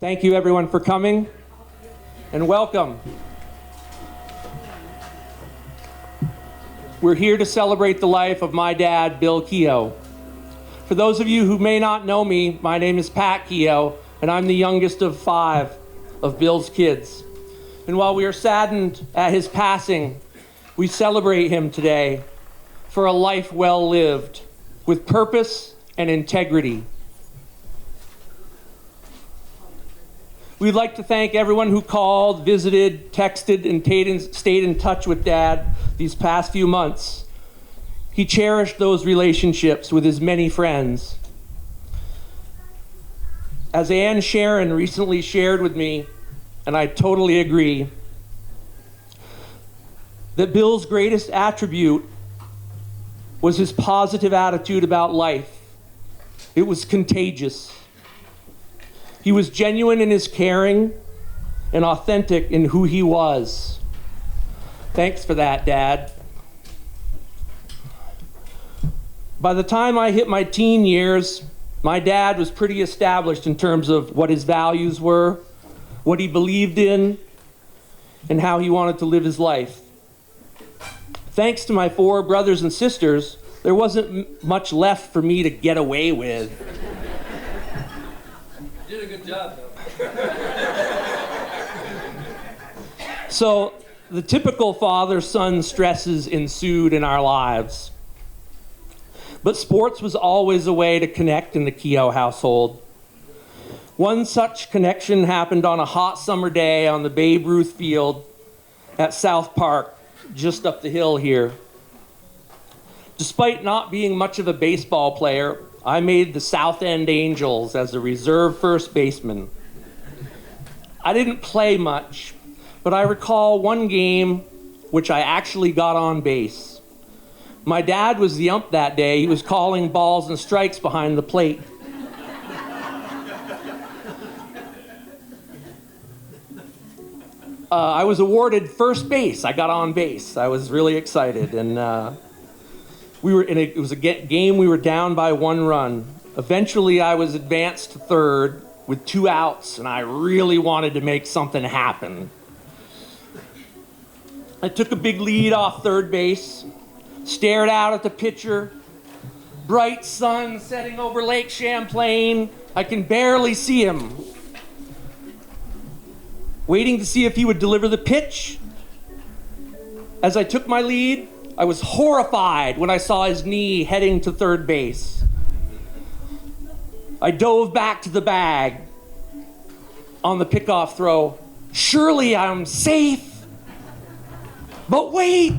Thank you everyone for coming and welcome. We're here to celebrate the life of my dad, Bill Keogh. For those of you who may not know me, my name is Pat Keogh, and I'm the youngest of 5 of Bill's kids. And while we are saddened at his passing, we celebrate him today for a life well lived with purpose and integrity. We'd like to thank everyone who called, visited, texted, and stayed in touch with Dad these past few months. He cherished those relationships with his many friends. As Ann Sharon recently shared with me, and I totally agree, that Bill's greatest attribute was his positive attitude about life. It was contagious. He was genuine in his caring and authentic in who he was. Thanks for that, Dad. By the time I hit my teen years, my dad was pretty established in terms of what his values were, what he believed in, and how he wanted to live his life. Thanks to my 4 brothers and sisters, there wasn't much left for me to get away with. You did a good job, though. So the typical father-son stresses ensued in our lives. But sports was always a way to connect in the Keogh household. One such connection happened on a hot summer day on the Babe Ruth field at South Park, just up the hill here. Despite not being much of a baseball player, I made the South End Angels as a reserve first baseman. I didn't play much, but I recall one game which I actually got on base. My dad was the ump that day. He was calling balls and strikes behind the plate. I was awarded first base. I got on base. I was really excited, and it was a game we were down by 1 run. Eventually, I was advanced to third with 2 outs, and I really wanted to make something happen. I took a big lead off third base, stared out at the pitcher. Bright sun setting over Lake Champlain. I can barely see him. Waiting to see if he would deliver the pitch. As I took my lead, I was horrified when I saw his knee heading to third base. I dove back to the bag on the pickoff throw. Surely I'm safe. But wait,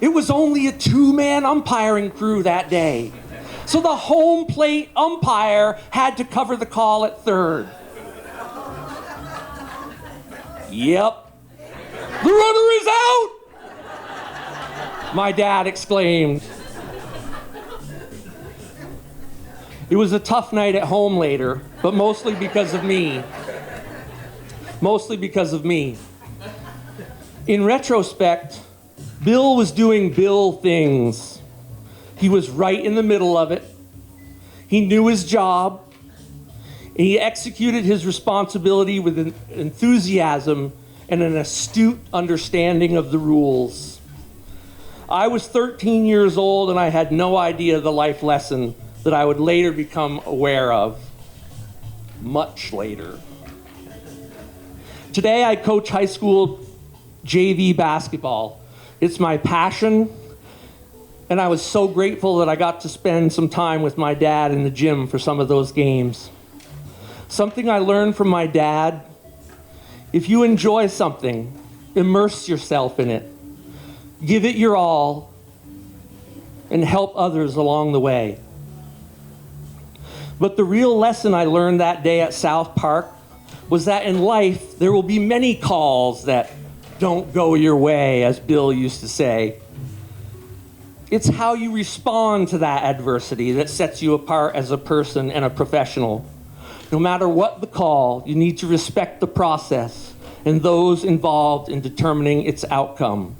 it was only a 2-man umpiring crew that day. So the home plate umpire had to cover the call at third. Yep, the runner is out! My dad exclaimed. It was a tough night at home later, but mostly because of me. Mostly because of me. In retrospect, Bill was doing Bill things. He was right in the middle of it. He knew his job. And he executed his responsibility with an enthusiasm and an astute understanding of the rules. I was 13 years old and I had no idea the life lesson that I would later become aware of. Much later. Today I coach high school JV basketball. It's my passion, and I was so grateful that I got to spend some time with my dad in the gym for some of those games. Something I learned from my dad: if you enjoy something, immerse yourself in it. Give it your all and help others along the way. But the real lesson I learned that day at South Park was that in life there will be many calls that don't go your way, as Bill used to say. It's how you respond to that adversity that sets you apart as a person and a professional. No matter what the call, you need to respect the process and those involved in determining its outcome.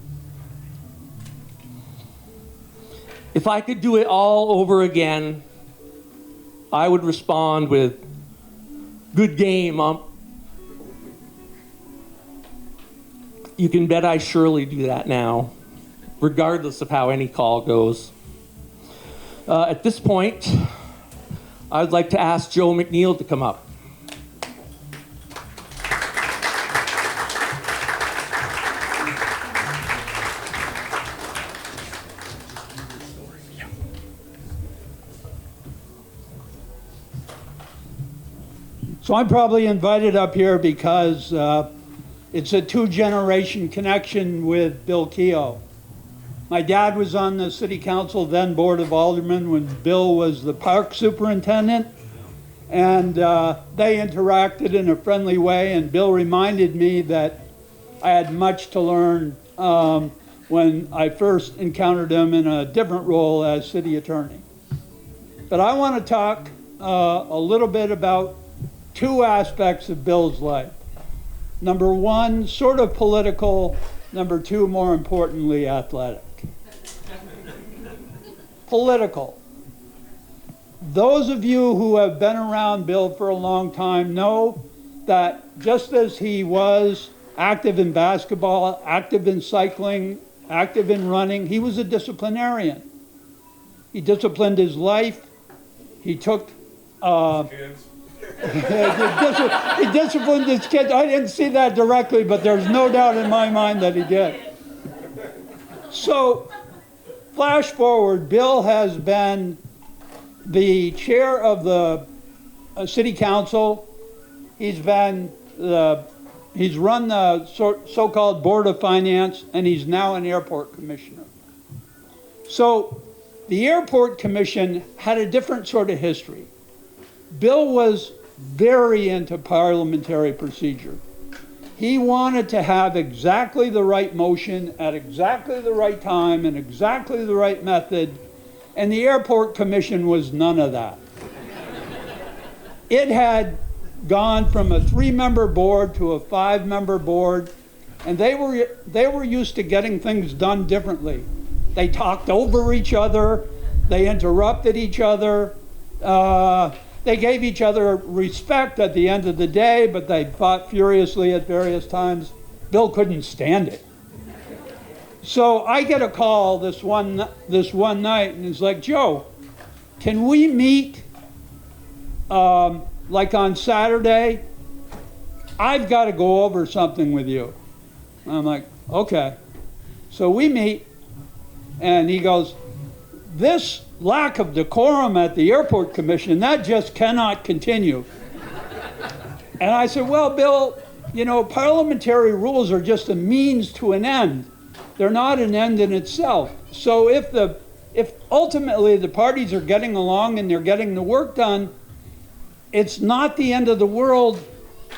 If I could do it all over again, I would respond with, "Good game, ump. You can bet I surely do that now, regardless of how any call goes. At this point, I'd like to ask Joe McNeil to come up. So I'm probably invited up here because it's a two-generation connection with Bill Keogh. My dad was on the City Council, then Board of Aldermen, when Bill was the park superintendent. And they interacted in a friendly way, and Bill reminded me that I had much to learn when I first encountered him in a different role as city attorney. But I want to talk a little bit about two aspects of Bill's life. Number one, sort of political. Number two, more importantly, athletic. Political. Those of you who have been around Bill for a long time know that just as he was active in basketball, active in cycling, active in running, he was a disciplinarian. He disciplined his life. He took he disciplined his kids. I didn't see that directly, but there's no doubt in my mind that he did. So, flash forward, Bill has been the chair of the City Council. He's run the so-called Board of Finance, and he's now an airport commissioner. So, the Airport Commission had a different sort of history. Bill was very into parliamentary procedure. He wanted to have exactly the right motion at exactly the right time and exactly the right method, and the Airport Commission was none of that. It had gone from a 3-member board to a 5-member board, and they were used to getting things done differently. They talked over each other, they interrupted each other, they gave each other respect at the end of the day, but they fought furiously at various times. Bill couldn't stand it. So I get a call this one night, and it's like, Joe, can we meet like on Saturday? I've got to go over something with you. I'm like, okay. So we meet, and he goes, this lack of decorum at the Airport Commission, that just cannot continue. And I said, well, Bill, you know, parliamentary rules are just a means to an end. They're not an end in itself. So if ultimately the parties are getting along and they're getting the work done, it's not the end of the world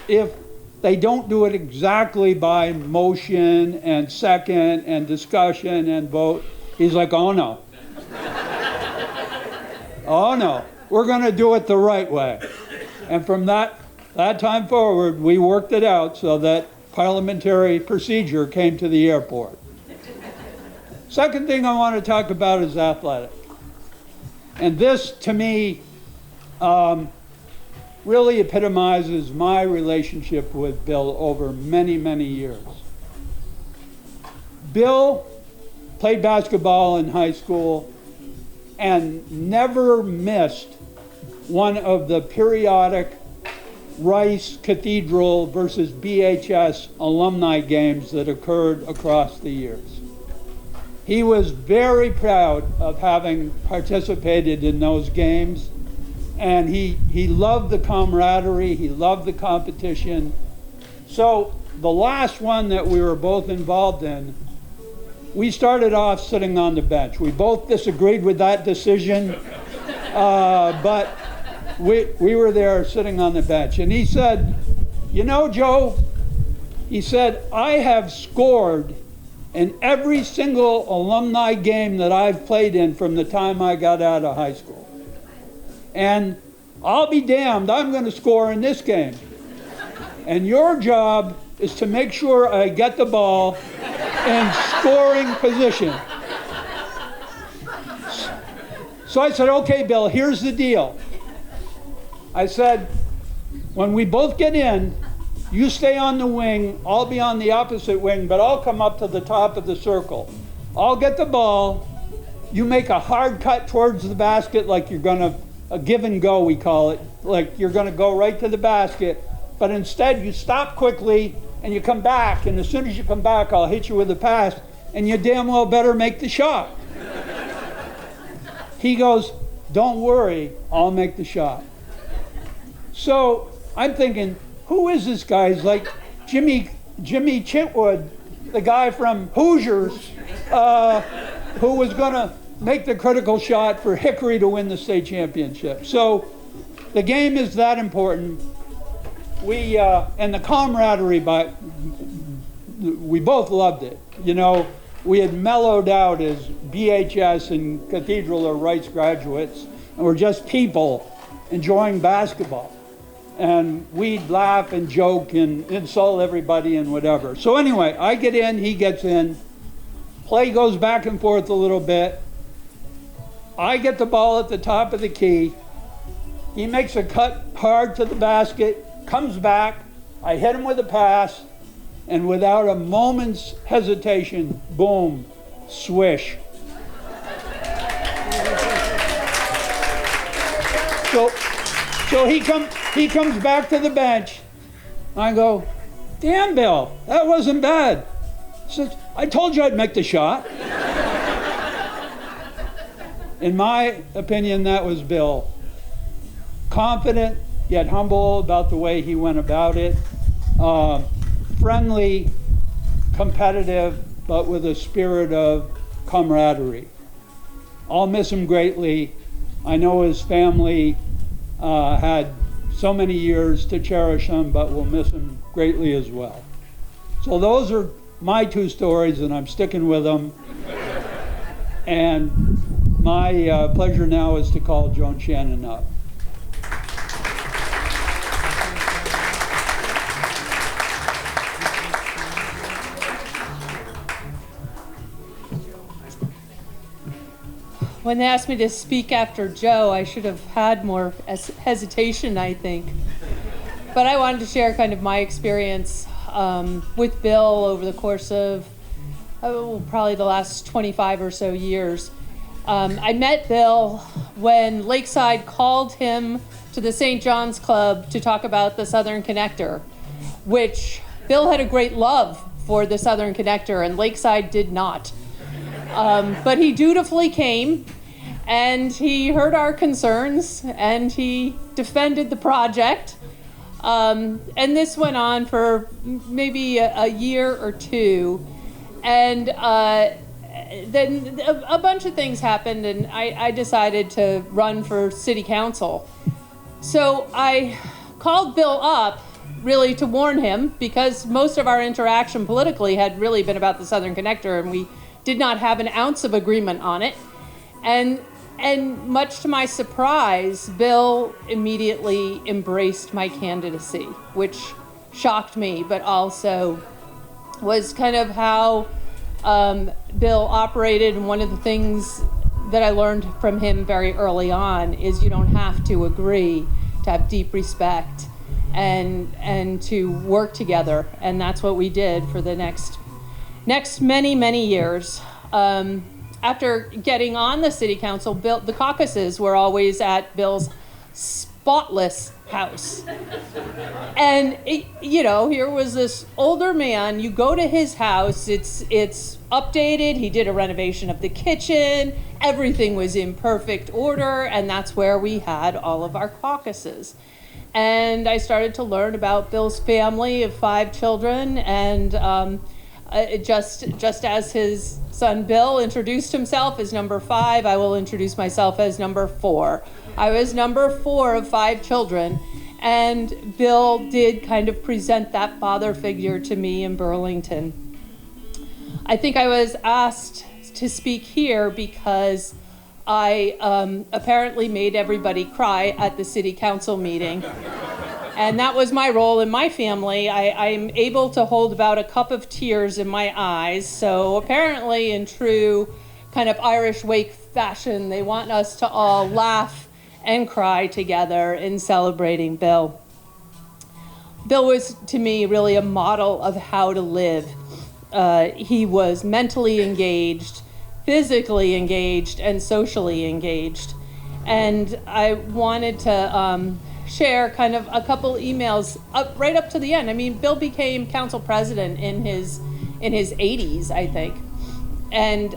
if they don't do it exactly by motion and second and discussion and vote. He's like, oh no. Oh no, we're going to do it the right way. And from that time forward, we worked it out so that parliamentary procedure came to the airport. Second thing I want to talk about is athletic. And this, to me, really epitomizes my relationship with Bill over many, many years. Bill played basketball in high school and never missed one of the periodic Rice Cathedral versus BHS alumni games that occurred across the years. He was very proud of having participated in those games, and he loved the camaraderie, he loved the competition. So the last one that we were both involved in, we started off sitting on the bench. We both disagreed with that decision, but we were there sitting on the bench. And he said, you know, Joe, he said, I have scored in every single alumni game that I've played in from the time I got out of high school. And I'll be damned, I'm going to score in this game. And your job is to make sure I get the ball in scoring position. So I said, okay, Bill, here's the deal. I said, when we both get in, You stay on the wing, I'll be on the opposite wing, but I'll come up to the top of the circle. I'll get the ball. You make a hard cut towards the basket like you're gonna, a give and go we call it, like you're gonna go right to the basket, but instead you stop quickly and you come back, and as soon as you come back, I'll hit you with a pass, and you damn well better make the shot. He goes, don't worry, I'll make the shot. So I'm thinking, who is this guy? He's like Jimmy Chitwood, the guy from Hoosiers, who was gonna make the critical shot for Hickory to win the state championship. So the game is that important. We, and the camaraderie, but we both loved it. You know, we had mellowed out as BHS and Cathedral or Rice graduates, and we're just people enjoying basketball. And we'd laugh and joke and insult everybody and whatever. So anyway, I get in, he gets in. Play goes back and forth a little bit. I get the ball at the top of the key. He makes a cut hard to the basket, comes back. I hit him with a pass, and without a moment's hesitation, boom, swish. So he comes back to the bench. I go, damn, Bill, that wasn't bad. He says, I told you I'd make the shot. In my opinion, that was Bill. Confident, yet humble about the way he went about it. Friendly, competitive, but with a spirit of camaraderie. I'll miss him greatly. I know his family had so many years to cherish him, but we'll miss him greatly as well. So those are my two stories, and I'm sticking with them. And my pleasure now is to call Joan Shannon up. When they asked me to speak after Joe, I should have had more hesitation, I think. But I wanted to share kind of my experience with Bill over the course of probably the last 25 or so years. I met Bill when Lakeside called him to the St. John's Club to talk about the Southern Connector, which Bill had a great love for the Southern Connector, and Lakeside did not. But he dutifully came, and he heard our concerns, and he defended the project. And this went on for maybe a year or two. And then a bunch of things happened, and I decided to run for city council. So I called Bill up really to warn him, because most of our interaction politically had really been about the Southern Connector, and we did not have an ounce of agreement on it. And much to my surprise, Bill immediately embraced my candidacy, which shocked me, but also was kind of how Bill operated. And one of the things that I learned from him very early on is you don't have to agree to have deep respect and to work together. And that's what we did for the next many, many years. After getting on the city council, the caucuses were always at Bill's spotless house. And, here was this older man. You go to his house, it's updated. He did a renovation of the kitchen. Everything was in perfect order, and that's where we had all of our caucuses. And I started to learn about Bill's family of 5 children, and just as his son Bill introduced himself as number 5, I will introduce myself as number 4. I was number 4 of 5 children, and Bill did kind of present that father figure to me in Burlington. I think I was asked to speak here because I apparently made everybody cry at the city council meeting. And that was my role in my family. I'm able to hold about a cup of tears in my eyes. So apparently, in true kind of Irish wake fashion, they want us to all laugh and cry together in celebrating Bill. Bill was, to me, really a model of how to live. He was mentally engaged, physically engaged, and socially engaged. And I wanted to share kind of a couple emails right up to the end. I mean, Bill became council president in his 80s, I think. And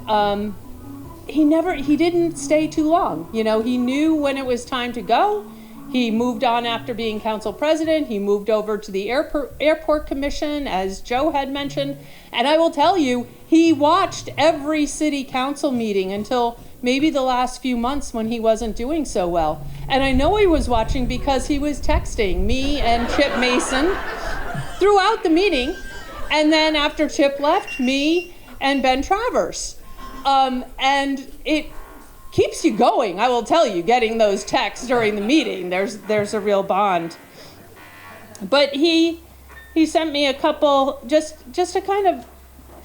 he didn't stay too long. You know, he knew when it was time to go. He moved on after being council president. He moved over to the airport commission, as Joe had mentioned. And I will tell you, he watched every city council meeting until maybe the last few months when he wasn't doing so well. And I know he was watching because he was texting me and Chip Mason throughout the meeting. And then after Chip left, me and Ben Travers. And it keeps you going, I will tell you, getting those texts during the meeting. There's a real bond. But he sent me a couple just to kind of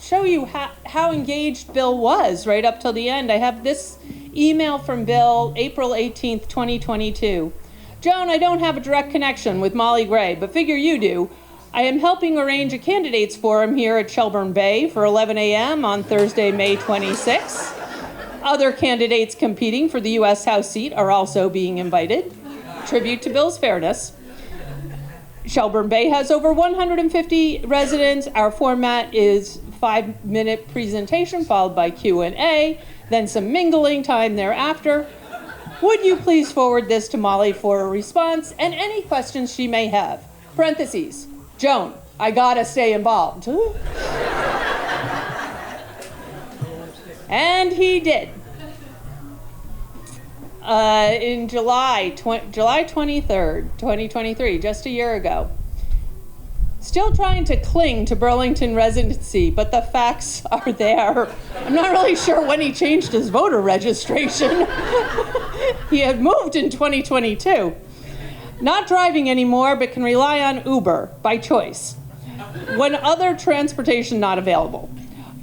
show you how engaged Bill was right up till the end. I have this email from Bill, April 18th, 2022. Joan, I don't have a direct connection with Molly Gray, but figure you do. I am helping arrange a candidates forum here at Shelburne Bay for 11 a.m. on Thursday, May 26th. Other candidates competing for the U.S. House seat are also being invited. Tribute to Bill's fairness. Shelburne Bay has over 150 residents. Our format is 5-minute presentation followed by Q&A, then some mingling time thereafter. Would you please forward this to Molly for a response and any questions she may have? Parentheses, Joan, I gotta stay involved. And he did. In July 23rd, 2023, just a year ago. Still trying to cling to Burlington residency, but the facts are there. I'm not really sure when he changed his voter registration. He had moved in 2022. Not driving anymore, but can rely on Uber by choice when other transportation not available.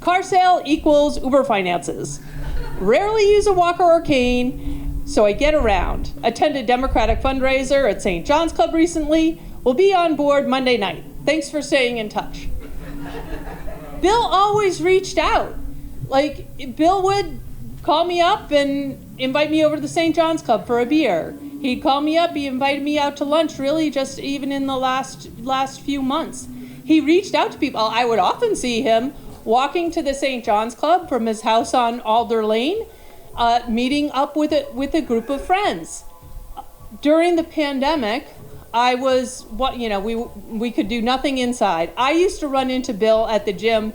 Car sale equals Uber finances. Rarely use a walker or cane, so I get around. Attended Democratic fundraiser at St. John's Club recently. Will be on board Monday night. Thanks for staying in touch. Bill always reached out. Like, Bill would call me up and invite me over to the St. John's Club for a beer. He'd call me up, he invited me out to lunch, really just even in the last few months. He reached out to people. I would often see him walking to the St. John's Club from his house on Alder Lane, meeting up with a group of friends. During the pandemic, we could do nothing inside. I used to run into Bill at the gym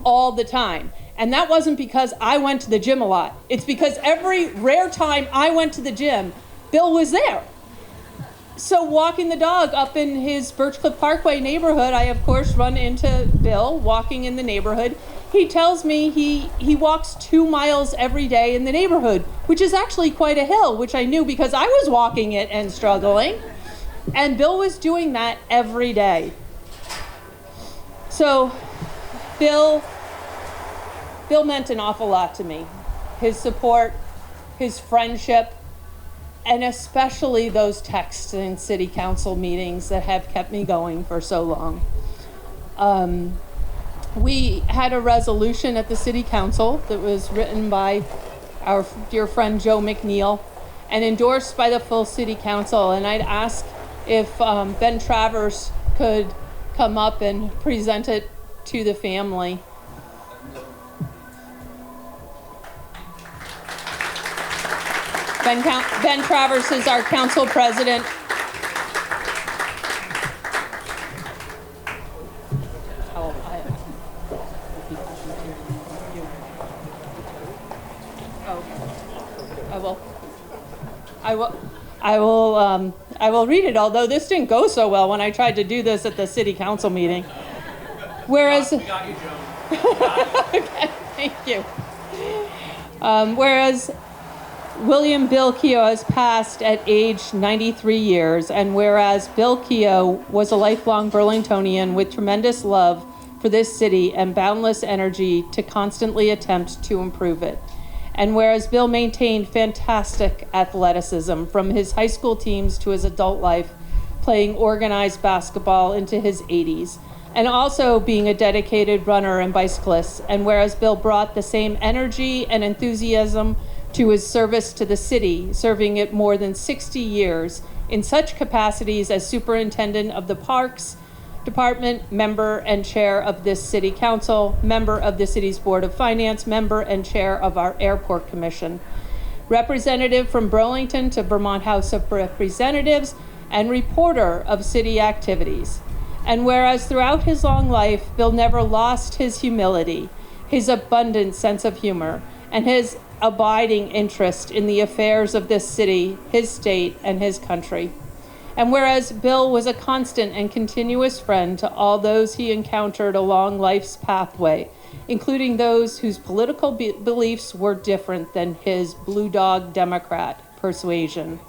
all the time. And that wasn't because I went to the gym a lot. It's because every rare time I went to the gym, Bill was there. So walking the dog up in his Birchcliff Parkway neighborhood, I of course run into Bill walking in the neighborhood. He tells me he walks 2 miles every day in the neighborhood, which is actually quite a hill, which I knew because I was walking it and struggling. And Bill was doing that every day. So Bill meant an awful lot to me. His support, his friendship, and especially those texts in city council meetings that have kept me going for so long. We had a resolution at the city council that was written by our dear friend Joe McNeil and endorsed by the full city council. And I'd ask if Ben Travers could come up and present it to the family. Ben Travers is our council president. I will read it, although this didn't go so well when I tried to do this at the city council meeting. Whereas, We got you, Joan. okay, thank you. Whereas William Bill Keogh has passed at age 93 years, and whereas Bill Keogh was a lifelong Burlingtonian with tremendous love for this city and boundless energy to constantly attempt to improve it. And whereas Bill maintained fantastic athleticism from his high school teams to his adult life, playing organized basketball into his 80s, and also being a dedicated runner and bicyclist. And whereas Bill brought the same energy and enthusiasm to his service to the city, serving it more than 60 years in such capacities as superintendent of the Parks Department, member and chair of this city council, member of the city's Board of Finance, member and chair of our Airport Commission, representative from Burlington to Vermont House of Representatives, and reporter of city activities. And whereas throughout his long life, Bill never lost his humility, his abundant sense of humor, and his abiding interest in the affairs of this city, his state, and his country. And whereas Bill was a constant and continuous friend to all those he encountered along life's pathway, including those whose political beliefs were different than his Blue Dog Democrat persuasion.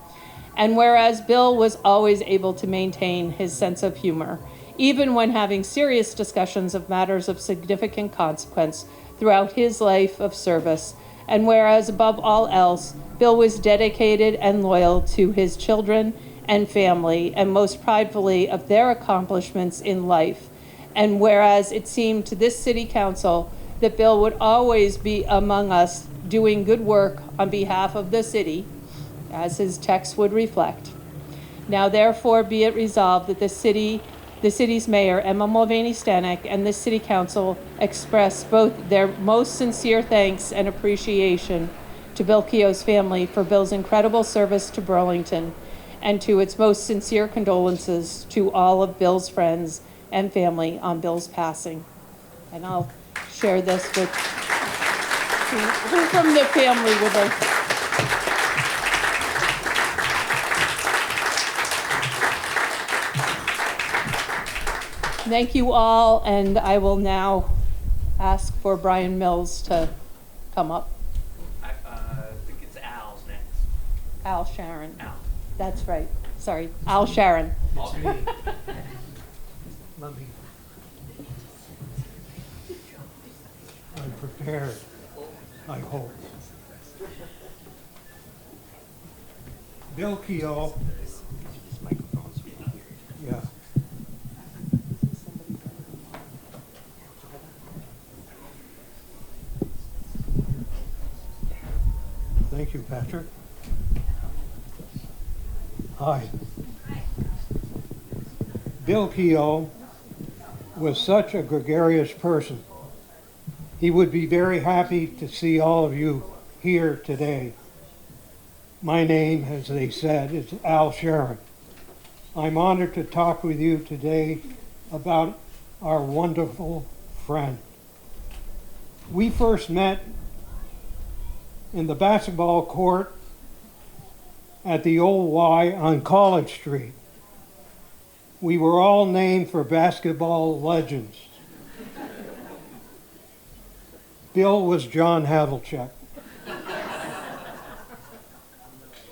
And whereas Bill was always able to maintain his sense of humor, even when having serious discussions of matters of significant consequence throughout his life of service, and whereas above all else, Bill was dedicated and loyal to his children and family, and most pridefully of their accomplishments in life. And whereas it seemed to this city council that Bill would always be among us doing good work on behalf of the city, as his text would reflect. Now therefore be it resolved that the city's mayor, Emma Mulvaney-Stanek, and the city council express both their most sincere thanks and appreciation to Bill Keogh's family for Bill's incredible service to Burlington, and to its most sincere condolences to all of Bill's friends and family on Bill's passing. And I'll share this with who from the family with us. Thank you all, and I will now ask for Brian Mills to come up. I think it's Al's next. Al Sharon. Al. That's right. Sorry, Al Sharon. Let me. I'm prepared, I hope. Bill Keogh. Yeah. Thank you, Patrick. Hi. Bill Keogh was such a gregarious person. He would be very happy to see all of you here today. My name, as they said, is Al Sharon. I'm honored to talk with you today about our wonderful friend. We first met in the basketball court at the old Y on College Street. We were all named for basketball legends. Bill was John Havlicek.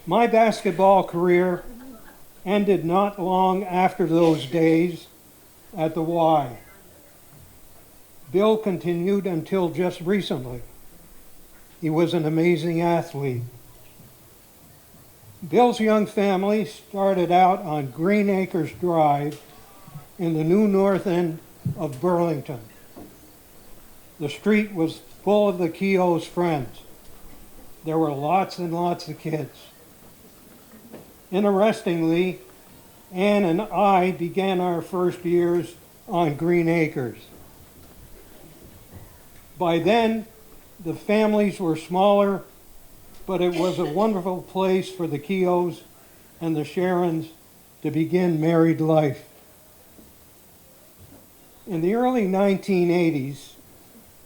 My basketball career ended not long after those days at the Y. Bill continued until just recently. He was an amazing athlete. Bill's young family started out on Green Acres Drive in the new north end of Burlington. The street was full of the Keogh's friends. There were lots and lots of kids. Interestingly, Ann and I began our first years on Green Acres. By then, the families were smaller, but it was a wonderful place for the Keoghs and the Sharons to begin married life. In the early 1980s,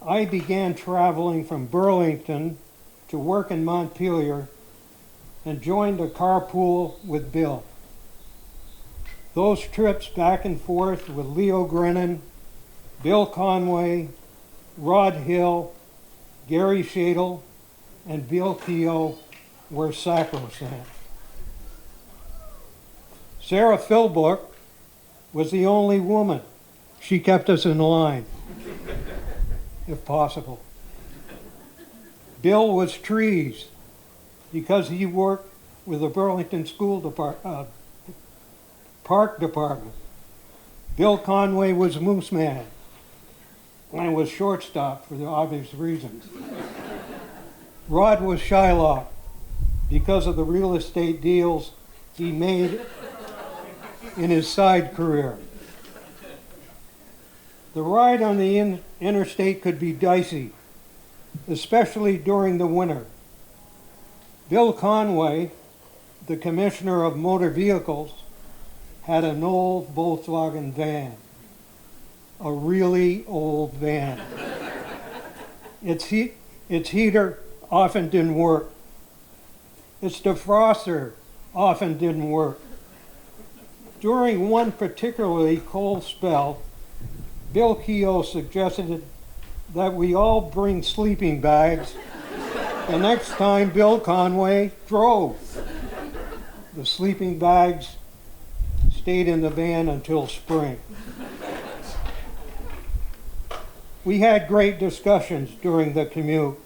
I began traveling from Burlington to work in Montpelier and joined a carpool with Bill. Those trips back and forth with Leo Grennan, Bill Conway, Rod Hill, Gary Shadle, and Bill Keogh were sacrosanct. Sarah Philbrook was the only woman. She kept us in line, if possible. Bill was trees because he worked with the Burlington School Park Department. Bill Conway was Moose Man, and was shortstop for the obvious reasons. Rod was Shylock because of the real estate deals he made in his side career. The ride on the interstate could be dicey, especially during the winter. Bill Conway, the Commissioner of Motor Vehicles, had an old Volkswagen van, a really old van. Its heater often didn't work. Its defroster often didn't work. During one particularly cold spell, Bill Keogh suggested that we all bring sleeping bags the next time Bill Conway drove. The sleeping bags stayed in the van until spring. We had great discussions during the commute.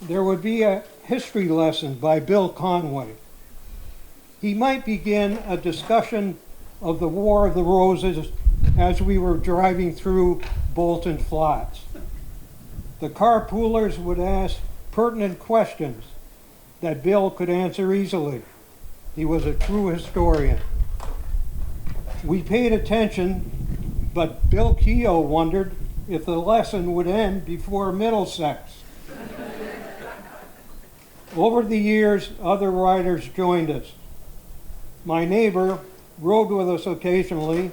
There would be a history lesson by Bill Conway. He might begin a discussion of the War of the Roses as we were driving through Bolton Flats. The carpoolers would ask pertinent questions that Bill could answer easily. He was a true historian. We paid attention, but Bill Keogh wondered if the lesson would end before Middlesex. Over the years, other riders joined us. My neighbor rode with us occasionally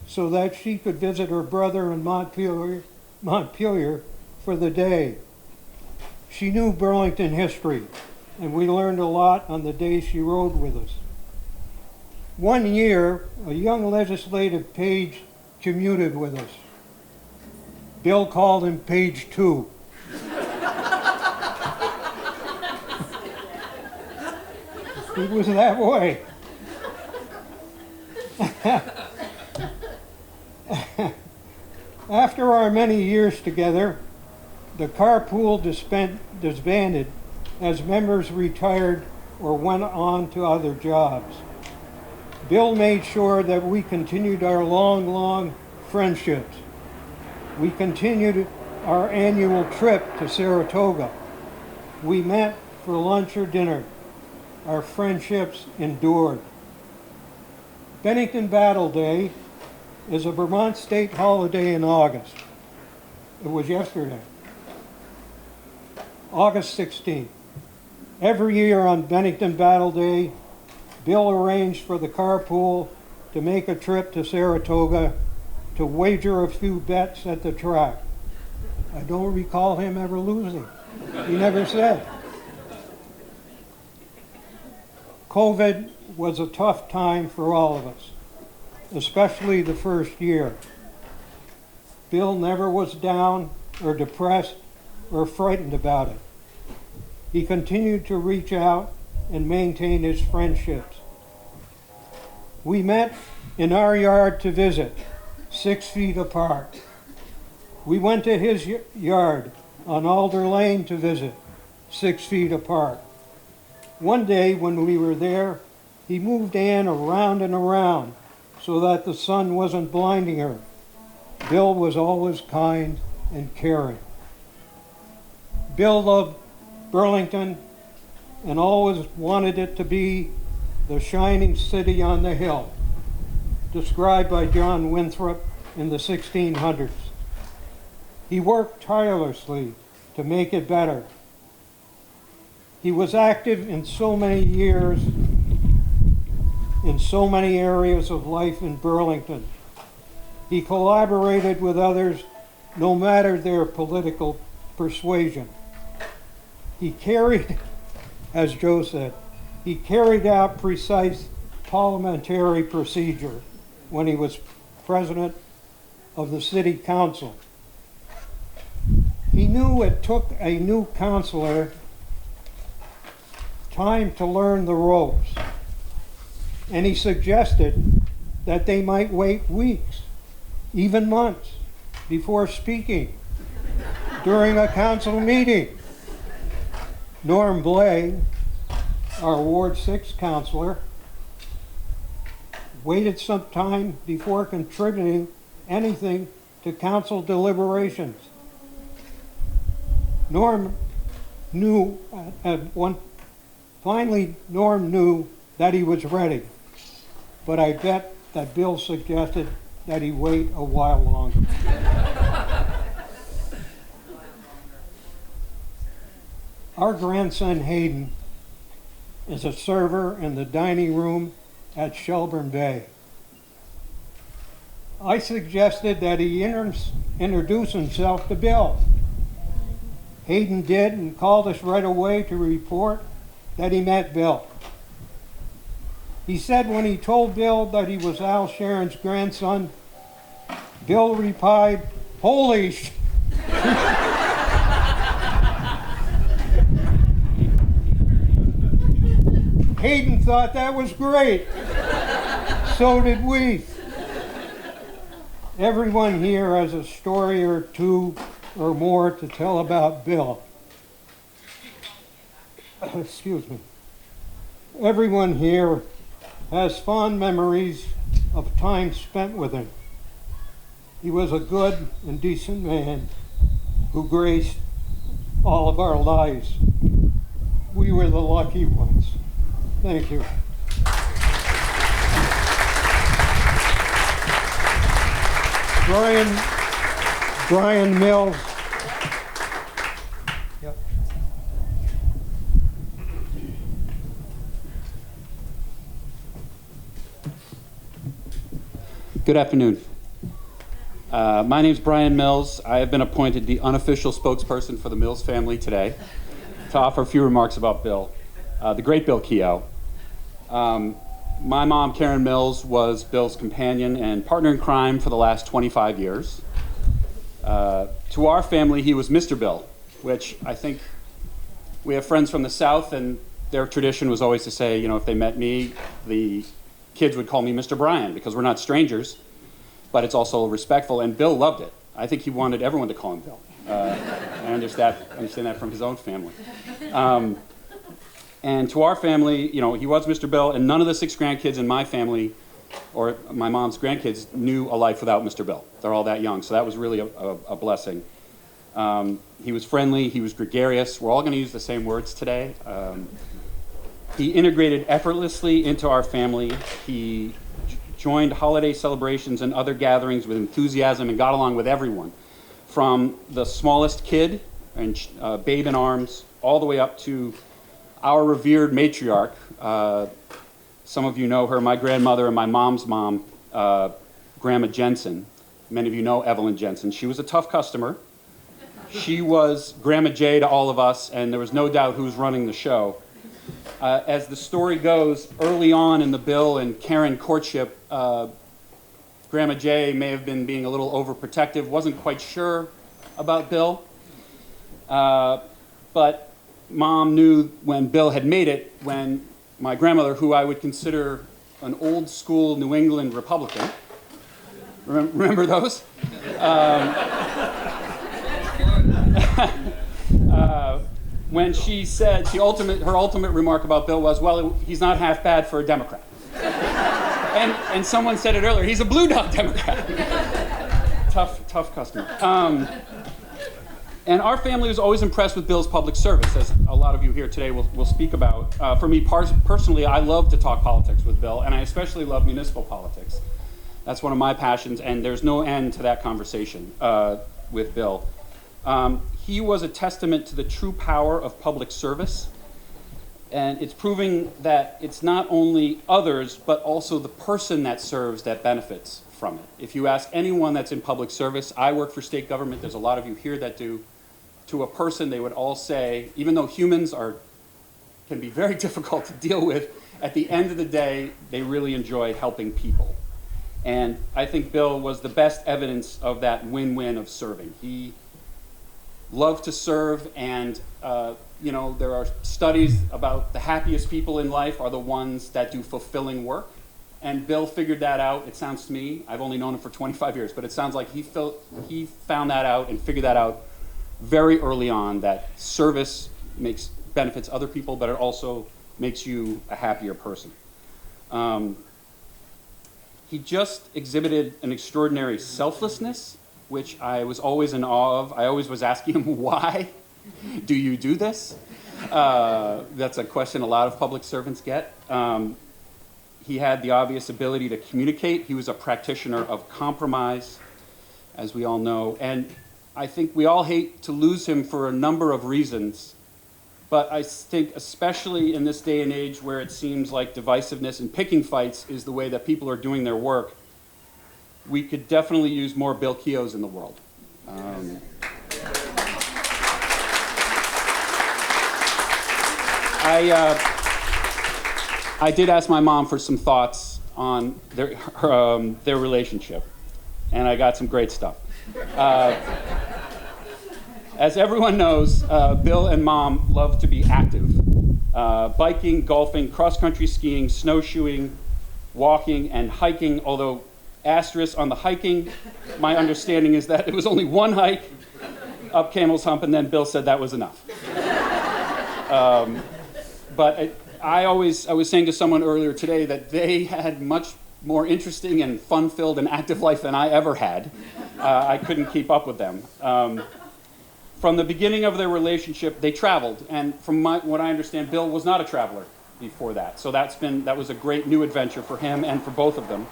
so that she could visit her brother in Montpelier for the day. She knew Burlington history, and we learned a lot on the days she rode with us. One year, a young legislative page commuted with us. Bill called him Page 2. It was that way. After our many years together, the carpool disbanded as members retired or went on to other jobs. Bill made sure that we continued our long friendships. We continued our annual trip to Saratoga. We met for lunch or dinner. Our friendships endured. Bennington Battle Day is a Vermont state holiday in August. It was yesterday, August 16th. Every year on Bennington Battle Day, Bill arranged for the carpool to make a trip to Saratoga to wager a few bets at the track. I don't recall him ever losing. He never said. COVID was a tough time for all of us, especially the first year. Bill never was down or depressed or frightened about it. He continued to reach out and maintain his friendships. We met in our yard to visit, 6 feet apart. We went to his yard on Alder Lane to visit, 6 feet apart. One day when we were there, he moved Ann around and around so that the sun wasn't blinding her. Bill was always kind and caring. Bill loved Burlington and always wanted it to be the shining city on the hill, described by John Winthrop in the 1600s. He worked tirelessly to make it better. He was active in so many years, in so many areas of life in Burlington. He collaborated with others no matter their political persuasion. He carried, as Joe said, he carried out precise parliamentary procedure when he was president of the city council. He knew it took a new councilor time to learn the ropes, and he suggested that they might wait weeks, even months, before speaking during a council meeting. Norm Blay, our Ward 6 councilor, waited some time before contributing anything to council deliberations. Norm knew finally Norm knew that he was ready, but I bet that Bill suggested that he wait a while longer. Our grandson Hayden is a server in the dining room at Shelburne Bay. I suggested that he introduce himself to Bill. Hayden did and called us right away to report that he met Bill. He said when he told Bill that he was Al Sharon's grandson, Bill replied, "Holy sh!" Hayden thought that was great. So did we. Everyone here has a story or two or more to tell about Bill. Excuse me. Everyone here has fond memories of time spent with him. He was a good and decent man who graced all of our lives. We were the lucky ones. Thank you. Brian Mills. Yep. Good afternoon. My name is Brian Mills. I have been appointed the unofficial spokesperson for the Mills family today to offer a few remarks about Bill, the great Bill Keogh. My mom, Karen Mills, was Bill's companion and partner in crime for the last 25 years. To our family, he was Mr. Bill, which I think we have friends from the South, and their tradition was always to say, you know, if they met me, the kids would call me Mr. Brian, because we're not strangers, but it's also respectful, and Bill loved it. I think he wanted everyone to call him Bill. I understand that from his own family. And to our family, you know, he was Mr. Bill, and none of the 6 grandkids in my family, or my mom's grandkids, knew a life without Mr. Bill. They're all that young, so that was really a blessing. He was friendly, he was gregarious. We're all going to use the same words today. He integrated effortlessly into our family. He joined holiday celebrations and other gatherings with enthusiasm and got along with everyone, from the smallest kid and babe in arms, all the way up to our revered matriarch. Some of you know her, my grandmother and my mom's mom, Grandma Jensen. Many of you know Evelyn Jensen. She was a tough customer. She was Grandma J to all of us, and there was no doubt who was running the show. As the story goes, early on in the Bill and Karen courtship, Grandma J may have been being a little overprotective, wasn't quite sure about Bill, but Mom knew when Bill had made it, when my grandmother, who I would consider an old school New England Republican, remember those? When she said, her ultimate remark about Bill was, well, he's not half bad for a Democrat. And someone said it earlier, he's a blue dog Democrat. Tough customer. And our family was always impressed with Bill's public service, as a lot of you here today will speak about. For me personally, I love to talk politics with Bill, and I especially love municipal politics. That's one of my passions, and there's no end to that conversation with Bill. He was a testament to the true power of public service, and it's proving that it's not only others, but also the person that serves that benefits from it. If you ask anyone that's in public service, I work for state government, there's a lot of you here that do, to a person they would all say, even though humans can be very difficult to deal with, at the end of the day, they really enjoy helping people. And I think Bill was the best evidence of that win-win of serving. He loved to serve, and you know, there are studies about the happiest people in life are the ones that do fulfilling work. And Bill figured that out. It sounds to me, I've only known him for 25 years, but it sounds like he found that out and figured that out very early on, that service benefits other people, but it also makes you a happier person. he just exhibited an extraordinary selflessness, which I was always in awe of. I always was asking him, why do you do this? That's a question a lot of public servants get. He had the obvious ability to communicate. He was a practitioner of compromise, as we all know. And I think we all hate to lose him for a number of reasons. But I think especially in this day and age where it seems like divisiveness and picking fights is the way that people are doing their work, we could definitely use more Bill Keoghs in the world. I did ask my mom for some thoughts on their relationship, and I got some great stuff. As everyone knows, Bill and Mom love to be active. Biking, golfing, cross-country skiing, snowshoeing, walking, and hiking, although asterisk on the hiking, my understanding is that it was only one hike up Camel's Hump, and then Bill said that was enough. But I was saying to someone earlier today that they had much more interesting and fun-filled and active life than I ever had. I couldn't keep up with them. From the beginning of their relationship, they traveled, and from what I understand, Bill was not a traveler before that. So that was a great new adventure for him and for both of them.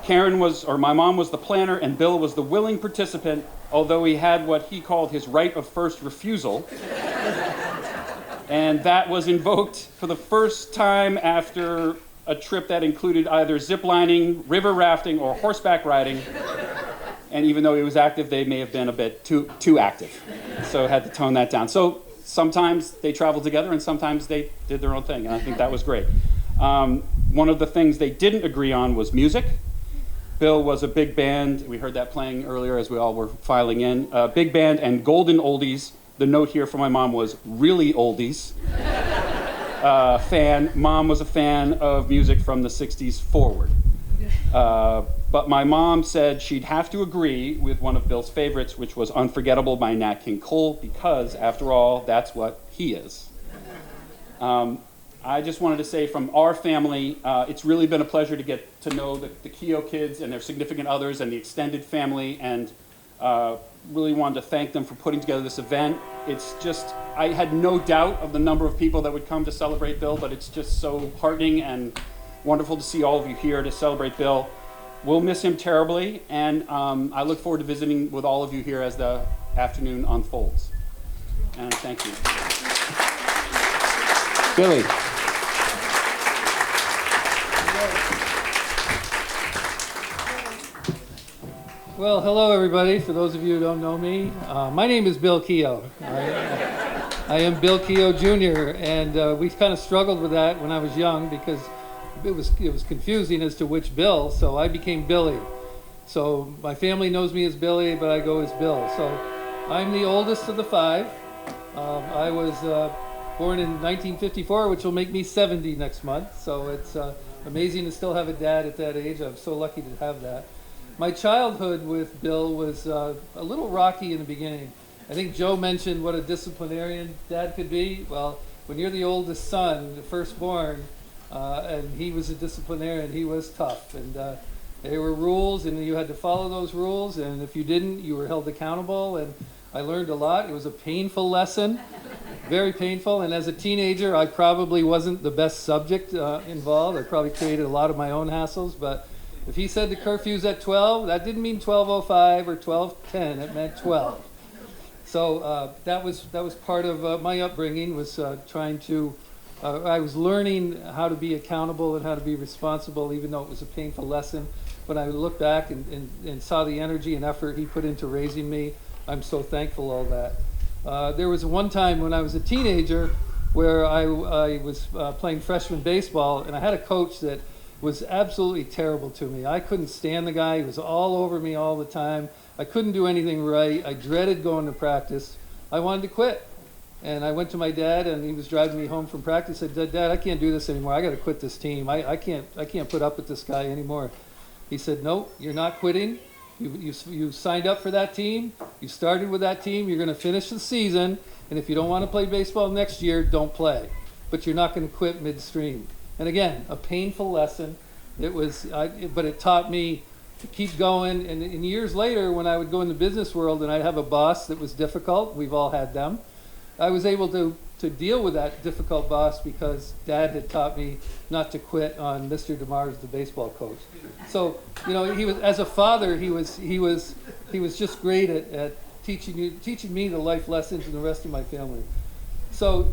My mom was the planner, and Bill was the willing participant, although he had what he called his right of first refusal. And that was invoked for the first time after a trip that included either ziplining, river rafting, or horseback riding. And even though he was active, they may have been a bit too active. So had to tone that down. So sometimes they traveled together and sometimes they did their own thing. And I think that was great. One of the things they didn't agree on was music. Bill was a big band. We heard that playing earlier as we all were filing in. Big band and golden oldies. The note here from my mom was really oldies. Fan. Mom was a fan of music from the 60s forward. But my mom said she'd have to agree with one of Bill's favorites, which was Unforgettable by Nat King Cole, because, after all, that's what he is. I just wanted to say from our family, it's really been a pleasure to get to know the Keogh kids and their significant others and the extended family, and really wanted to thank them for putting together this event. It's just, I had no doubt of the number of people that would come to celebrate Bill, but it's just so heartening and wonderful to see all of you here to celebrate Bill. We'll miss him terribly, and I look forward to visiting with all of you here as the afternoon unfolds. And thank you. Billy. Well, hello everybody. For those of you who don't know me, my name is Bill Keogh. I am Bill Keogh Jr. and we kind of struggled with that when I was young because it was confusing as to which Bill, so I became Billy. So my family knows me as Billy, but I go as Bill. So I'm the oldest of the five. I was born in 1954, which will make me 70 next month. So it's amazing to still have a dad at that age. I'm so lucky to have that. My childhood with Bill was a little rocky in the beginning. I think Joe mentioned what a disciplinarian dad could be. Well, when you're the oldest son, the firstborn, and he was a disciplinarian, he was tough. And there were rules, and you had to follow those rules. And if you didn't, you were held accountable. And I learned a lot. It was a painful lesson, very painful. And as a teenager, I probably wasn't the best subject involved. I probably created a lot of my own hassles, but if he said the curfew's at 12, that didn't mean 12:05 or 12:10. It meant 12. So that was part of my upbringing, was trying to. I was learning how to be accountable and how to be responsible, even though it was a painful lesson. When I look back and saw the energy and effort he put into raising me, I'm so thankful all that. There was one time when I was a teenager where I was playing freshman baseball, and I had a coach that was absolutely terrible to me. I couldn't stand the guy. He was all over me all the time. I couldn't do anything right. I dreaded going to practice. I wanted to quit. And I went to my dad, and he was driving me home from practice. I said, Dad, I can't do this anymore. I got to quit this team. I can't put up with this guy anymore. He said, no, you're not quitting. You signed up for that team. You started with that team. You're going to finish the season. And if you don't want to play baseball next year, don't play. But you're not going to quit midstream. And again, a painful lesson, But it taught me to keep going. And years later, when I would go in the business world and I'd have a boss that was difficult, we've all had them, I was able to deal with that difficult boss because Dad had taught me not to quit on Mr. DeMars, the baseball coach. So, he was, as a father, he was just great at teaching me the life lessons and the rest of my family. So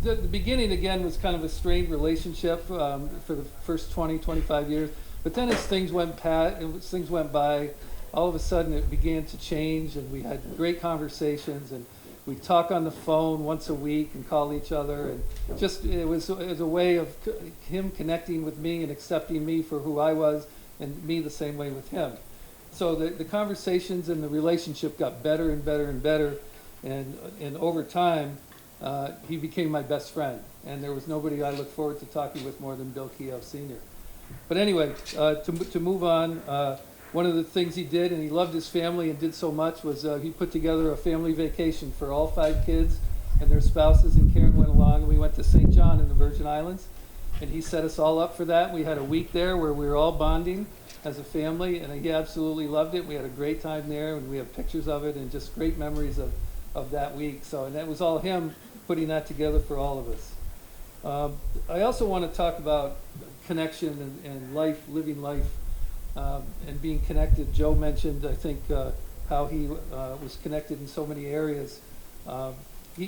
the beginning, again, was kind of a strained relationship for the first 20, 25 years. But then as things went by, all of a sudden it began to change, and we had great conversations, and we'd talk on the phone once a week and call each other. And just it was a way of him connecting with me and accepting me for who I was, and me the same way with him. So the conversations and the relationship got better and better and better. And over time, he became my best friend, and there was nobody I look forward to talking with more than Bill Keogh Sr. But anyway, to move on, one of the things he did, and he loved his family and did so much, was he put together a family vacation for all 5 kids and their spouses, and Karen went along, and we went to St. John in the Virgin Islands, and he set us all up for that. We had a week there where we were all bonding as a family, and he absolutely loved it. We had a great time there, and we have pictures of it and just great memories of that week. So, and that was all him putting that together for all of us. I also want to talk about connection and life, living life, and being connected. Joe mentioned, I think, how he was connected in so many areas.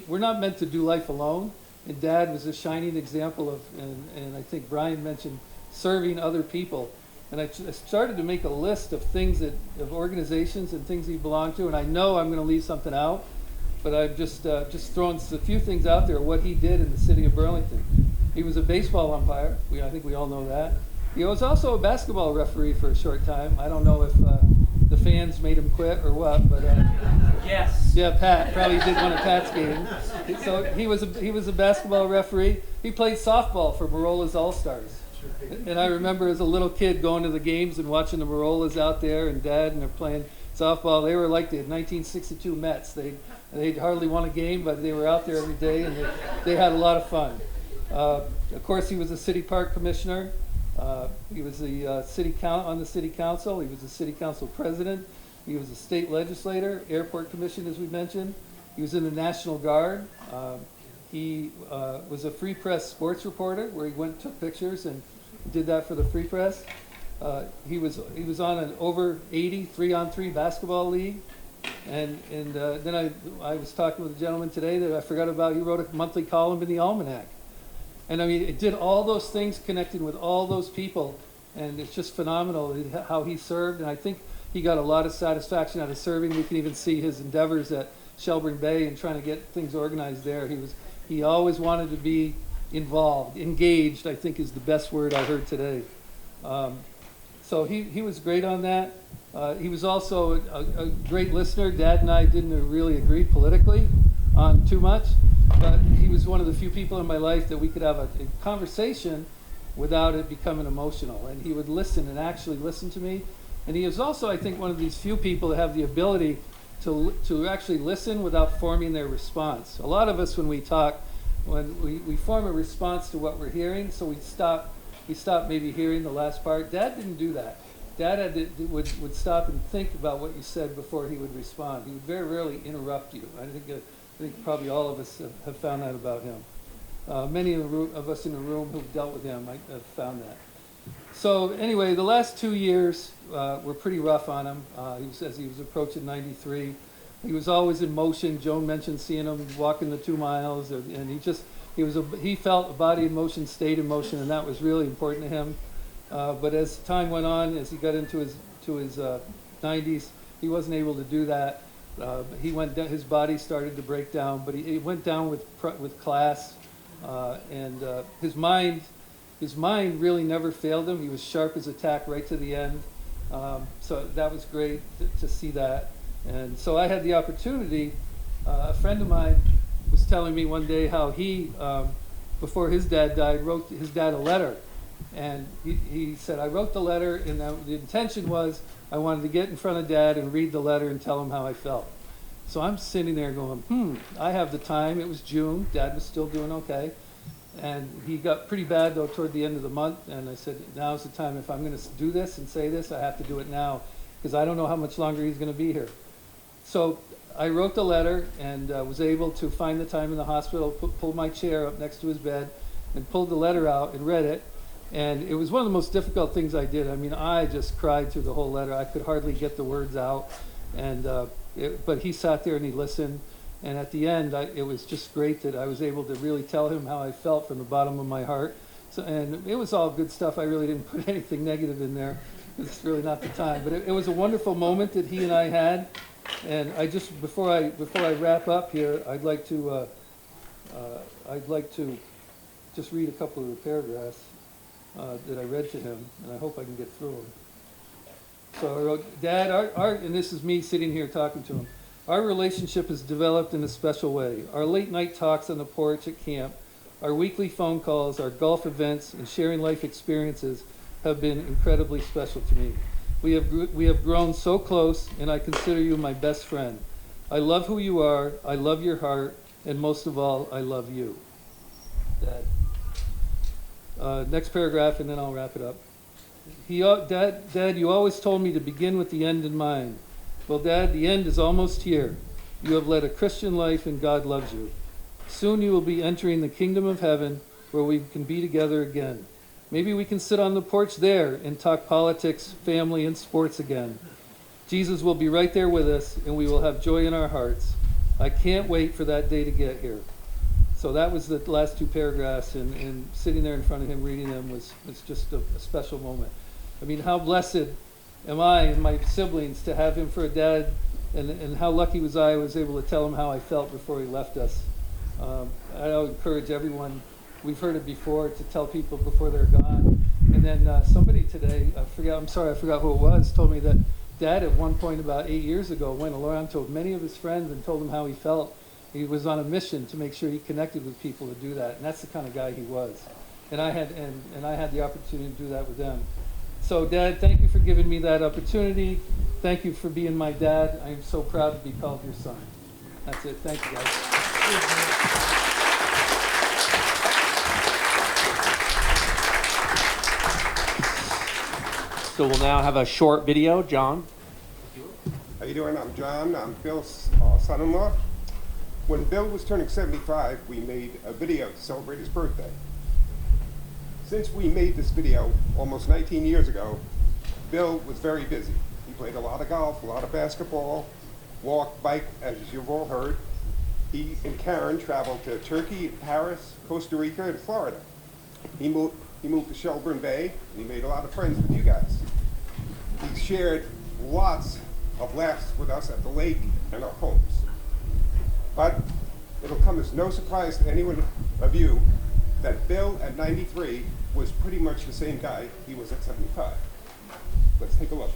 We're not meant to do life alone, and Dad was a shining example of, and I think Brian mentioned, serving other people. And I started to make a list of things of organizations and things he belonged to, and I know I'm going to leave something out, but I've just thrown a few things out there, what he did in the city of Burlington. He was a baseball umpire. I think we all know that. He was also a basketball referee for a short time. I don't know if the fans made him quit or what, but Yes. yeah, Pat probably did one of Pat's games. So he was a basketball referee. He played softball for Marola's All-Stars. And I remember as a little kid going to the games and watching the Marolas out there, and Dad, and they're playing softball. They were like the 1962 Mets. They'd hardly won a game, but they were out there every day, and they had a lot of fun. Of course, he was a city park commissioner. He was on the city council. He was the city council president. He was a state legislator, airport commission, as we mentioned. He was in the National Guard. He was a Free Press sports reporter, where he went and took pictures and did that for the Free Press. He was on an over 80 3-on-3 basketball league. And then I was talking with a gentleman today that I forgot about. He wrote a monthly column in the Almanac. And I mean, it did all those things, connecting with all those people, and it's just phenomenal how he served. And I think he got a lot of satisfaction out of serving. We can even see his endeavors at Shelburne Bay and trying to get things organized there. He always wanted to be involved, engaged, I think is the best word I heard today. So he was great on that. He was also a great listener. Dad and I didn't really agree politically on too much, but he was one of the few people in my life that we could have a conversation without it becoming emotional. And he would listen and actually listen to me. And he is also, I think, one of these few people that have the ability to actually listen without forming their response. A lot of us, when we talk, when we form a response to what we're hearing, so we stop maybe hearing the last part. Dad didn't do that. Dad would stop and think about what you said before he would respond. He would very rarely interrupt you. I think probably all of us have found that about him. Many of us in the room who've dealt with him have found that. So anyway, the last 2 years were pretty rough on him. As he was approaching 93. He was always in motion. Joan mentioned seeing him walking the 2 miles, and he felt a body in motion, stayed in motion, and that was really important to him. But as time went on, as he got into his 90s, he wasn't able to do that. His body started to break down, but he went down with class, and his mind really never failed him. He was sharp as a tack right to the end. So that was great to see that. And so I had the opportunity. A friend of mine was telling me one day how he, before his dad died, wrote his dad a letter. And he said, I wrote the letter, and the intention was I wanted to get in front of Dad and read the letter and tell him how I felt. So I'm sitting there going, I have the time. It was June. Dad was still doing okay. And he got pretty bad though toward the end of the month, and I said, now's the time. If I'm going to do this and say this, I have to do it now, because I don't know how much longer he's going to be here. So I wrote the letter and was able to find the time in the hospital, pull my chair up next to his bed, and pulled the letter out and read it. And it was one of the most difficult things I did. I mean, I just cried through the whole letter. I could hardly get the words out. And but he sat there and he listened. And at the end, it was just great that I was able to really tell him how I felt from the bottom of my heart. So, and it was all good stuff. I really didn't put anything negative in there. It's really not the time. But it was a wonderful moment that he and I had. And I just, before I wrap up here, I'd like to just read a couple of the paragraphs that I read to him, and I hope I can get through them. So I wrote, Dad, and this is me sitting here talking to him. Our relationship has developed in a special way. Our late night talks on the porch at camp, our weekly phone calls, our golf events, and sharing life experiences have been incredibly special to me. We have grown so close, and I consider you my best friend. I love who you are, I love your heart, and most of all, I love you. Dad. Next paragraph, and then I'll wrap it up. Dad, you always told me to begin with the end in mind. Well, Dad, the end is almost here. You have led a Christian life, and God loves you. Soon you will be entering the kingdom of heaven, where we can be together again. Maybe we can sit on the porch there and talk politics, family, and sports again. Jesus will be right there with us, and we will have joy in our hearts. I can't wait for that day to get here. So that was the last two paragraphs, and sitting there in front of him reading them was just a special moment. I mean, how blessed am I and my siblings to have him for a dad, and how lucky was I was able to tell him how I felt before he left us. I would encourage everyone, we've heard it before, to tell people before they're gone. And then somebody today, I forgot who it was, told me that Dad at one point about 8 years ago went around to many of his friends and told them how he felt. He was on a mission to make sure he connected with people to do that, and that's the kind of guy he was. And I had the opportunity to do that with them. So, Dad, thank you for giving me that opportunity. Thank you for being my dad. I am so proud to be called your son. That's it. Thank you, guys. So we'll now have a short video. John? How you doing? I'm John. I'm Bill's son-in-law. When Bill was turning 75, we made a video to celebrate his birthday. Since we made this video almost 19 years ago, Bill was very busy. He played a lot of golf, a lot of basketball, walked, biked, as you've all heard. He and Karen traveled to Turkey, Paris, Costa Rica, and Florida. He moved to Shelburne Bay, and he made a lot of friends with you guys. He shared lots of laughs with us at the lake and our homes. But it'll come as no surprise to anyone of you that Bill at 93 was pretty much the same guy he was at 75. Let's take a look.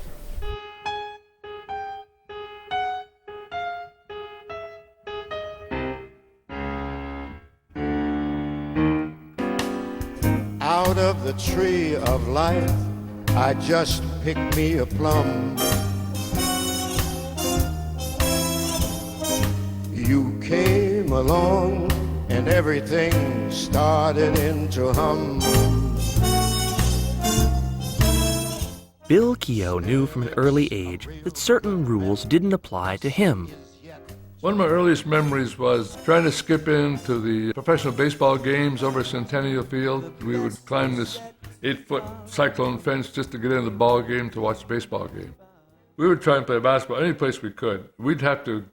Out of the tree of life, I just picked me a plum. You came along and everything started into hum. Bill Keogh knew from an early age that certain rules didn't apply to him. One of my earliest memories was trying to skip into the professional baseball games over Centennial Field. We would climb this 8-foot cyclone fence just to get into the ball game to watch the baseball game. We would try and play basketball any place we could. We'd have to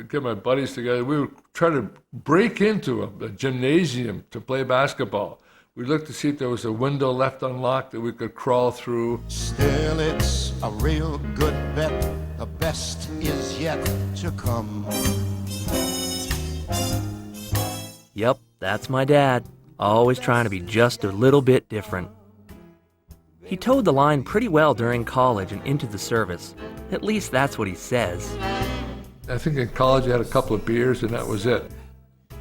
get my buddies together. We would try to break into a gymnasium to play basketball. We looked to see if there was a window left unlocked that we could crawl through. Still, it's a real good bet. The best is yet to come. Yep, that's my dad, always trying to be just a little bit different. He towed the line pretty well during college and into the service. At least that's what he says. I think in college I had a couple of beers and that was it.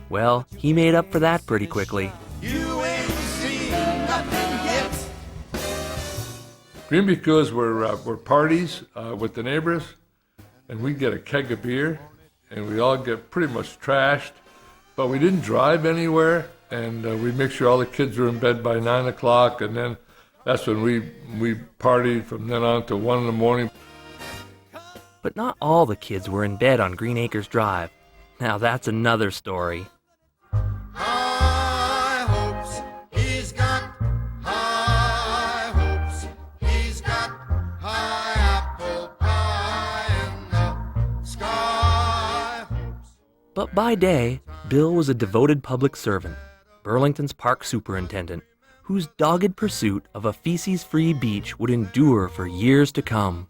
Well, he made up for that pretty quickly. You ain't seen nothing yet. Green Because were parties with the neighbors, and we'd get a keg of beer, and we'd all get pretty much trashed, but we didn't drive anywhere. and we'd make sure all the kids were in bed by 9 o'clock, and then that's when we partied from then on to 1 in the morning. But not all the kids were in bed on Green Acres Drive. Now that's another story. High hopes, he's got high hopes, he's got high apple pie in the sky. But by day, Bill was a devoted public servant, Burlington's park superintendent, whose dogged pursuit of a feces-free beach would endure for years to come.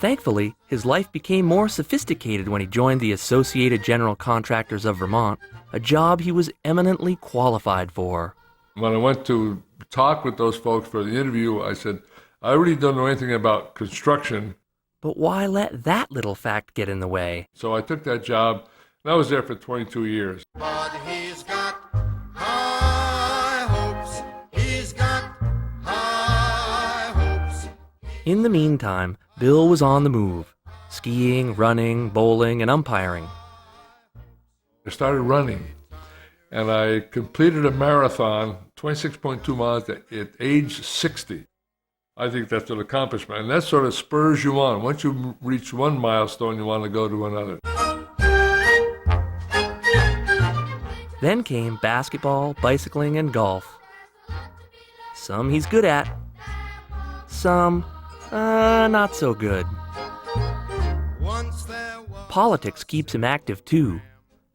Thankfully, his life became more sophisticated when he joined the Associated General Contractors of Vermont, a job he was eminently qualified for. When I went to talk with those folks for the interview, I said, I really don't know anything about construction. But why let that little fact get in the way? So I took that job, and I was there for 22 years. But he's got high hopes, he's got high hopes. In the meantime, Bill was on the move, skiing, running, bowling, and umpiring. I started running, and I completed a marathon, 26.2 miles at age 60. I think that's an accomplishment, and that sort of spurs you on. Once you reach one milestone, you want to go to another. Then came basketball, bicycling, and golf. Some he's good at, some not so good. Politics keeps him active too,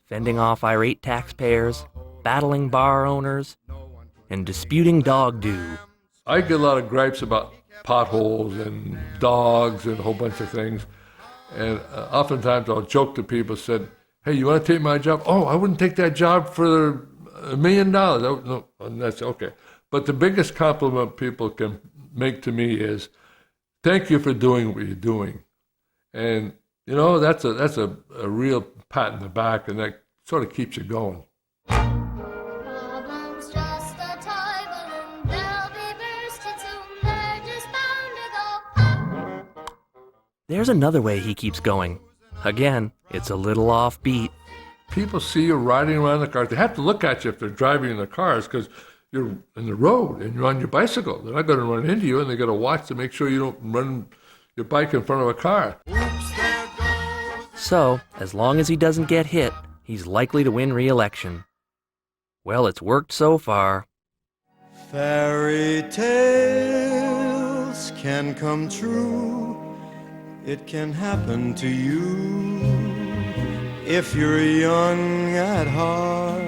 fending off irate taxpayers, battling bar owners, and disputing dog doo. I get a lot of gripes about potholes and dogs and a whole bunch of things. And oftentimes I'll joke to people, said, hey, you want to take my job? Oh, I wouldn't take that job for $1 million. No, and that's okay. But the biggest compliment people can make to me is, thank you for doing what you're doing. And, you know, that's a real pat in the back, and that sort of keeps you going. There's another way he keeps going. Again, it's a little offbeat. People see you riding around the cars. They have to look at you if they're driving in the cars because you're in the road and you're on your bicycle. They're not going to run into you, and they got to watch to make sure you don't run your bike in front of a car. So, as long as he doesn't get hit, he's likely to win re-election. Well, it's worked so far. Fairy tales can come true. It can happen to you if you're young at heart.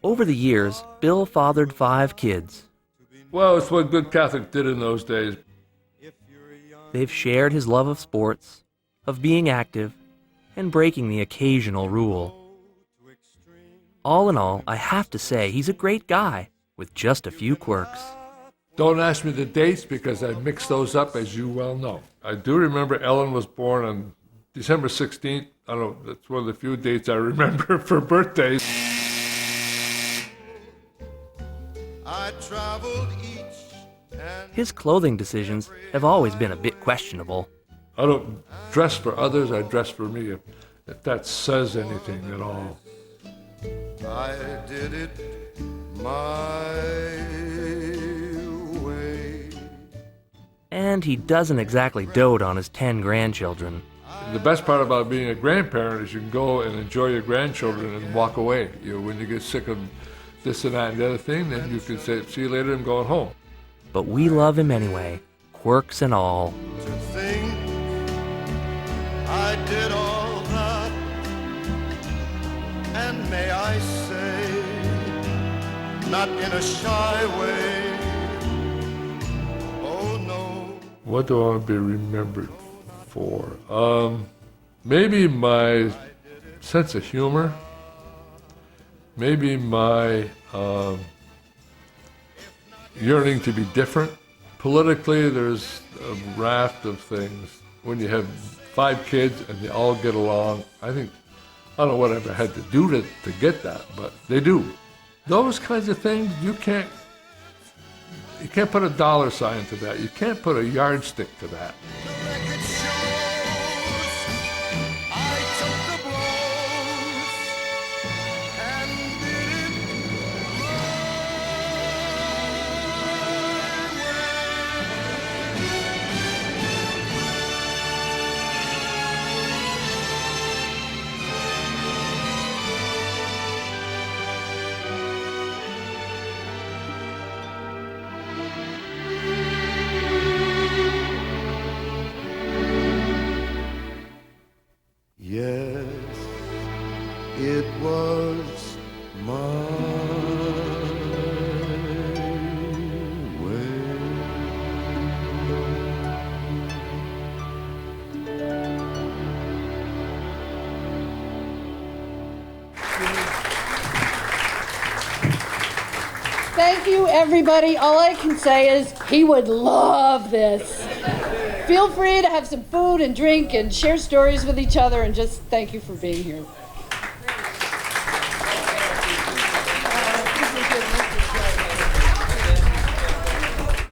Over the years, Bill fathered 5 kids. Well, it's what good Catholics did in those days. They've shared his love of sports, of being active, and breaking the occasional rule. All in all, I have to say he's a great guy with just a few quirks. Don't ask me the dates because I mix those up, as you well know. I do remember Ellen was born on December 16th. I don't know, that's one of the few dates I remember for birthdays. I traveled each and His clothing decisions have always been a bit questionable. I don't dress for others, I dress for me, if that says anything at all. I did it my way. And he doesn't exactly dote on his 10 grandchildren. The best part about being a grandparent is you can go and enjoy your grandchildren and walk away. You know, when you get sick of this and that and the other thing, then you can say, see you later, I'm going home. But we love him anyway, quirks and all. To think I did all that, and may I say, not in a shy way, oh no. What do I want to be remembered for? Maybe my sense of humor. Maybe my yearning to be different. Politically, there's a raft of things. When you have 5 kids and they all get along, I don't know what I ever had to do to get that, but they do. Those kinds of things, you can't put a dollar sign to that. You can't put a yardstick to that. The record show Thank you, everybody. All I can say is he would love this. Feel free to have some food and drink and share stories with each other, and just thank you for being here.